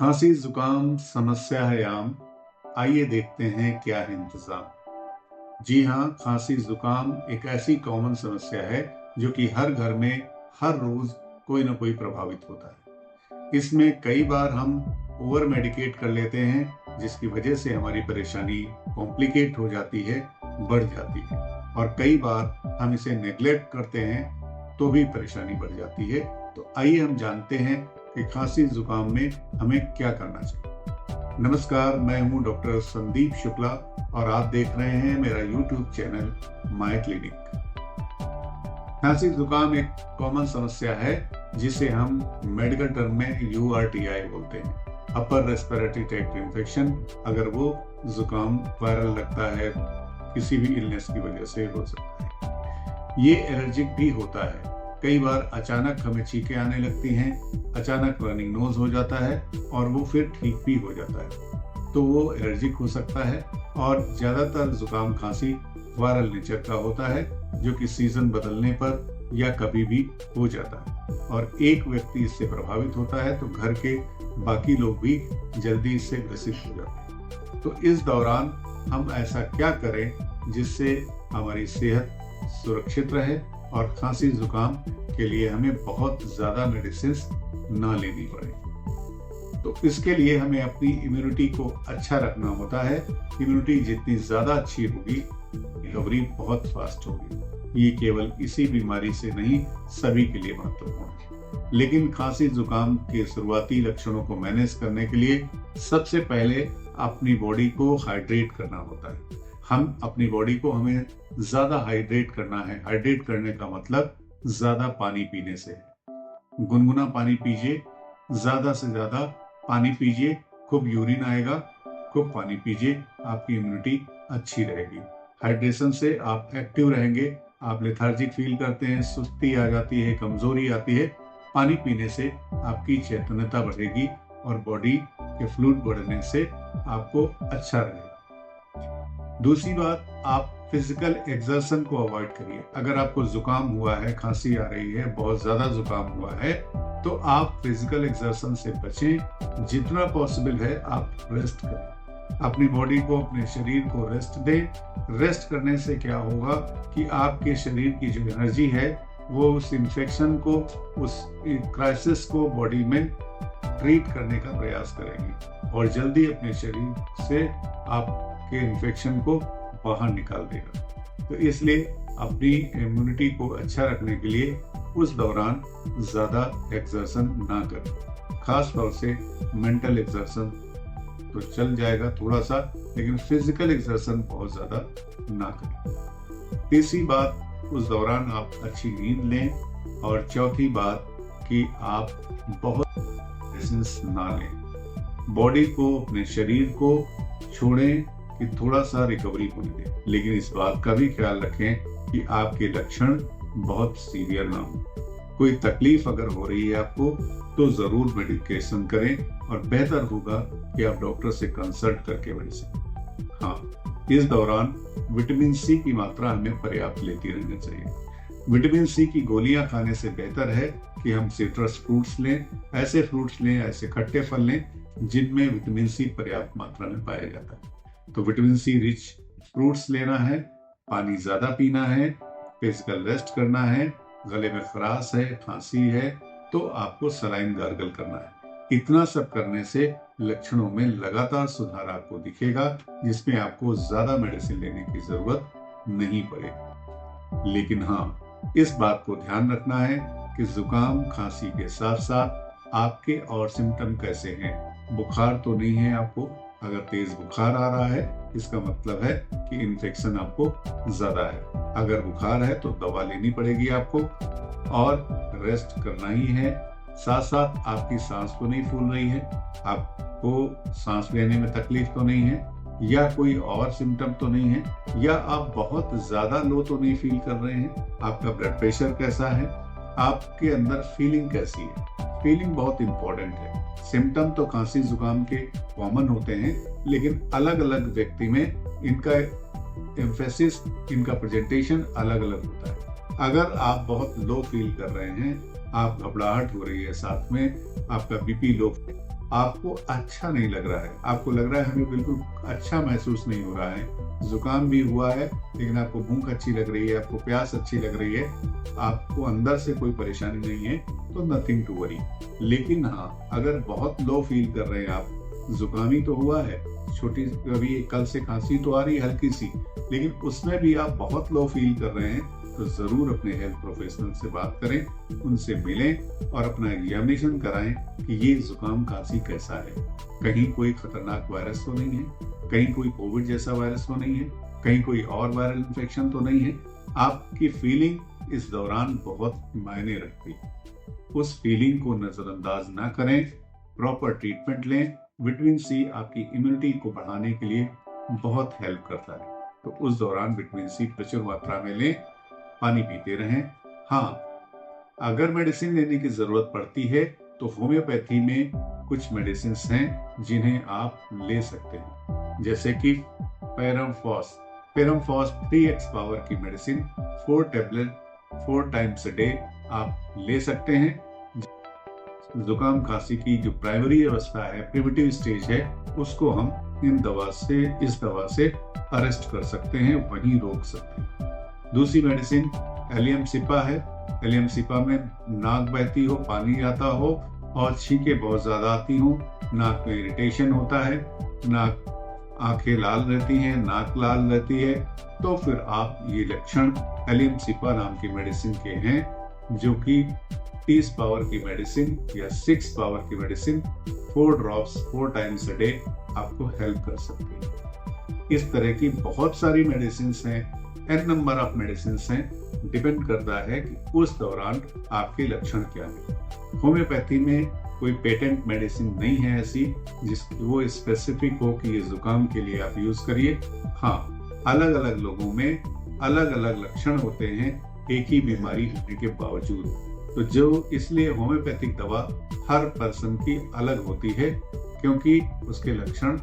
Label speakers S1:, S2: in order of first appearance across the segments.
S1: खांसी जुकाम समस्या है आम। आइए देखते हैं क्या है इंतजाम। जी हाँ, खांसी जुकाम एक ऐसी कॉमन समस्या है जो कि हर घर में हर रोज कोई ना कोई प्रभावित होता है। इसमें कई बार हम ओवर मेडिकेट कर लेते हैं, जिसकी वजह से हमारी परेशानी कॉम्प्लिकेट हो जाती है, बढ़ जाती है। और कई बार हम इसे नेग्लेक्ट करते हैं तो भी परेशानी बढ़ जाती है। तो आइए हम जानते हैं कि खांसी जुकाम में हमें क्या करना चाहिए। नमस्कार, मैं हूं डॉक्टर संदीप शुक्ला और आप देख रहे हैं मेरा यूट्यूब चैनल माय क्लिनिक। खांसी जुकाम एक कॉमन समस्या है जिसे हम मेडिकल टर्म में URTI बोलते हैं, अपर रेस्पिरेटरी ट्रैक्ट इन्फेक्शन। अगर वो जुकाम वायरल लगता है, किसी भी इलनेस की वजह से हो सकता है। ये एलर्जिक भी होता है। कई बार अचानक हमें छींकें आने लगती हैं, अचानक रनिंग नोज हो जाता है और वो फिर ठीक भी हो जाता है। तो वो एलर्जिक हो सकता है। और ज्यादातर जुकाम खांसी वायरल नेचर का होता है, जो कि सीजन बदलने पर या कभी भी हो जाता है। और एक व्यक्ति इससे प्रभावित होता है तो घर के बाकी लोग भी जल्दी इससे ग्रसित हो जाते हैं। तो इस दौरान हम ऐसा क्या करें जिससे हमारी सेहत सुरक्षित रहे और खांसी जुकाम के लिए हमें बहुत ज्यादा मेडिसिन ना लेनी पड़े। तो इसके लिए हमें अपनी इम्यूनिटी को अच्छा रखना होता है। इम्यूनिटी जितनी ज्यादा अच्छी होगी, रिकवरी बहुत फास्ट होगी। ये केवल इसी बीमारी से नहीं, सभी के लिए महत्वपूर्ण है। लेकिन खांसी जुकाम के शुरुआती लक्षणों को मैनेज करने के लिए सबसे पहले अपनी बॉडी को हाइड्रेट करना होता है। हम अपनी बॉडी को हमें ज्यादा हाइड्रेट करना है। हाइड्रेट करने का मतलब ज्यादा पानी पीने से है। गुनगुना पानी पीजिए, ज्यादा से ज्यादा पानी पीजिए, खूब यूरिन आएगा, खूब पानी पीजिए, आपकी इम्यूनिटी अच्छी रहेगी। हाइड्रेशन से आप एक्टिव रहेंगे। आप लेथार्जिक फील करते हैं, सुस्ती आ जाती है, कमजोरी आती है। पानी पीने से आपकी चैतन्यता बढ़ेगी और बॉडी के फ्लूइड बढ़ने से आपको अच्छा रहेगा। दूसरी बात, आप फिजिकल एक्सर्शन को अवॉइड करिए। अगर आपको जुकाम हुआ है, खांसी आ रही है, बहुत ज्यादा जुकाम हुआ है, तो आप फिजिकल एक्सर्शन से बचें। जितना पॉसिबल है आप रेस्ट करें। अपनी बॉडी को, अपने शरीर को रेस्ट दें। रेस्ट करने से क्या होगा कि आपके शरीर की जो एनर्जी है वो उस इन्फेक्शन को, उस क्राइसिस को बॉडी में ट्रीट करने का प्रयास करेगी और जल्दी अपने शरीर से आपके इन्फेक्शन को बाहर निकाल देगा। तो इसलिए अपनी इम्यूनिटी को अच्छा रखने के लिए उस दौरान ज्यादा एक्सर्शन ना करें। खास तौर से मेंटल एक्सर्शन तो चल जाएगा थोड़ा सा, लेकिन फिजिकल एक्सर्शन बहुत ज्यादा ना करें। तीसरी बात, उस दौरान आप अच्छी नींद लें। और चौथी बात कि आप बहुत मेडिसिन ना लें। बॉडी को, अपने शरीर को छोड़ें कि थोड़ा सा रिकवरी होने दें, लेकिन इस बात का भी ख्याल रखें कि आपके लक्षण बहुत सीवियर ना हो। कोई तकलीफ अगर हो रही है आपको तो जरूर मेडिकेशन करें और बेहतर होगा कि आप डॉक्टर से कंसल्ट करके मेडिसिन। हाँ, इस दौरान विटामिन सी की मात्रा हमें पर्याप्त लेती रहनी चाहिए। विटामिन सी की गोलियां खाने से बेहतर है कि हम सिट्रस फ्रूट्स लें, ऐसे फ्रूट्स लें, ऐसे खट्टे फल लें जिनमें विटामिन सी पर्याप्त मात्रा में पाया जाता है। तो विटामिन सी रिच फ्रूट्स लेना है, पानी ज्यादा पीना है, फिजिकल रेस्ट करना है। गले में खराश है, खांसी है तो आपको सलाइन गार्गल करना है। इतना सब करने से लक्षणों में लगातार सुधार आपको दिखेगा, जिसमें आपको ज्यादा मेडिसिन लेने की जरूरत नहीं पड़ेगी। लेकिन हाँ, इस बात को ध्यान रखना है कि जुकाम खांसी के साथ साथ आपके और सिम्टम कैसे हैं। बुखार तो नहीं है आपको। अगर तेज बुखार आ रहा है, इसका मतलब है कि इन्फेक्शन आपको ज्यादा है। अगर बुखार है तो दवा लेनी पड़ेगी आपको और रेस्ट करना ही है। साथ साथ आपकी सांस तो नहीं फूल रही है, आपको सांस लेने में तकलीफ तो नहीं है, या कोई और सिम्टम तो नहीं है, या आप बहुत ज्यादा लो तो नहीं फील कर रहे हैं। आपका ब्लड प्रेशर कैसा है, आपके अंदर फीलिंग कैसी है। फीलिंग बहुत इंपॉर्टेंट है। सिम्टम तो खांसी जुकाम के कॉमन होते हैं, लेकिन अलग अलग व्यक्ति में इनका एम्फेसिस, इनका प्रेजेंटेशन अलग अलग होता है। अगर आप बहुत लो फील कर रहे हैं, आप घबराहट हो रही है, साथ में आपका बीपी लो, आपको अच्छा नहीं लग रहा है, आपको लग रहा है हमें बिल्कुल अच्छा महसूस नहीं हो रहा है, जुकाम भी हुआ है लेकिन आपको भूख अच्छी लग रही है, आपको प्यास अच्छी लग रही है, आपको अंदर से कोई परेशानी नहीं है, तो नथिंग टू वरी। लेकिन हाँ, अगर बहुत लो फील कर रहे हैं आप, जुकामी तो हुआ है, छोटी कभी कल से खांसी तो आ रही है हल्की सी, लेकिन उसमें भी आप बहुत लो फील कर रहे हैं, तो जरूर अपने हेल्थ प्रोफेशनल से बात करें, उनसे मिलें और अपना एग्जामिनेशन कराएं कि ये जुकाम खांसी कैसा है। कहीं कोई खतरनाक वायरस तो नहीं है, कहीं कोई कोविड जैसा वायरस तो नहीं है, कहीं कोई और वायरल इन्फेक्शन तो नहीं है। आपकी फीलिंग इस दौरान बहुत मायने रखती है, उस फीलिंग को नजरअंदाज ना करें, प्रॉपर ट्रीटमेंट लें। विटामिन सी आपकी इम्यूनिटी को बढ़ाने के लिए बहुत हेल्प करता है, तो उस दौरान विटामिन सी प्रचुर मात्रा में लें, पानी पीते रहें। हाँ, अगर मेडिसिन लेने की जरूरत पड़ती है तो होम्योपैथी में कुछ मेडिसिन हैं जिन्हें आप ले सकते हैं, जैसे कि पेराम्फॉस। पेराम्फॉस 3x पावर की medicine 4 tablet 4 times a day आप ले सकते हैं। जुकाम खांसी की जो प्राइमरी अवस्था है, प्रिमिटिव स्टेज है, उसको हम इस दवा से अरेस्ट कर सकते हैं, वहीं रोक सकते हैं। दूसरी मेडिसिन एलियम सिपा है। एलियम सिपा में नाक बहती हो, पानी आता हो और छींके बहुत ज्यादा आती हो, नाक में इरिटेशन होता है, आंखें लाल रहती हैं, नाक लाल रहती है, तो फिर आप ये लक्षण एलियम सिपा नाम की मेडिसिन के हैं, जो कि 30 पावर की मेडिसिन या 6 पावर की medicine 4 drops 4 times a day आपको हेल्प कर सकती है। इस तरह की बहुत सारी मेडिसिन हैं, n नंबर ऑफ मेडिसिन हैं, डिपेंड करता है कि उस दौरान आपके लक्षण क्या है। होम्योपैथी में कोई पेटेंट मेडिसिन नहीं है ऐसी जिसकी वो स्पेसिफिक हो कि ये जुकाम के लिए आप यूज करिए। हाँ, अलग अलग लोगों में अलग अलग लक्षण होते हैं एक ही बीमारी होने के बावजूद, तो जो इसलिए होम्योपैथिक दवा हर पर्सन की अलग होती है, क्योंकि उसके लक्षण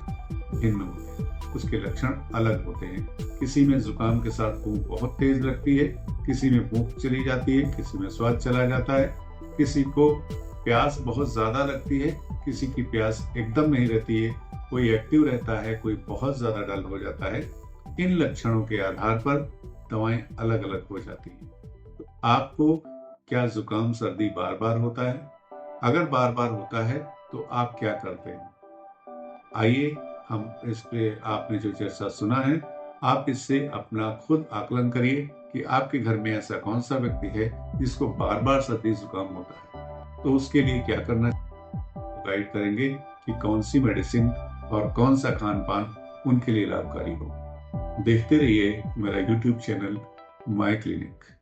S1: भिन्न होते हैं, उसके लक्षण अलग होते हैं। किसी में जुकाम के साथ भूख बहुत तेज लगती है, किसी में भूख चली जाती है, किसी में स्वाद चला जाता है, किसी को प्यास बहुत ज्यादा लगती है, किसी की प्यास एकदम नहीं रहती है, कोई एक्टिव रहता है, कोई बहुत ज्यादा डल हो जाता है। इन लक्षणों के आधार पर दवाएं अलग अलग हो जाती हैं। तो आपको क्या जुकाम सर्दी बार बार होता है? अगर बार बार होता है तो आप क्या करते हैं? आइए हम इस पे, आपने जो चर्चा सुना है, आप इससे अपना खुद आकलन करिए कि आपके घर में ऐसा कौन सा व्यक्ति है जिसको बार बार सर्दी जुकाम होता है, तो उसके लिए क्या करना गाइड करेंगे कि कौन सी मेडिसिन और कौन सा खान पान उनके लिए लाभकारी हो। देखते रहिए मेरा YouTube चैनल माय क्लिनिक।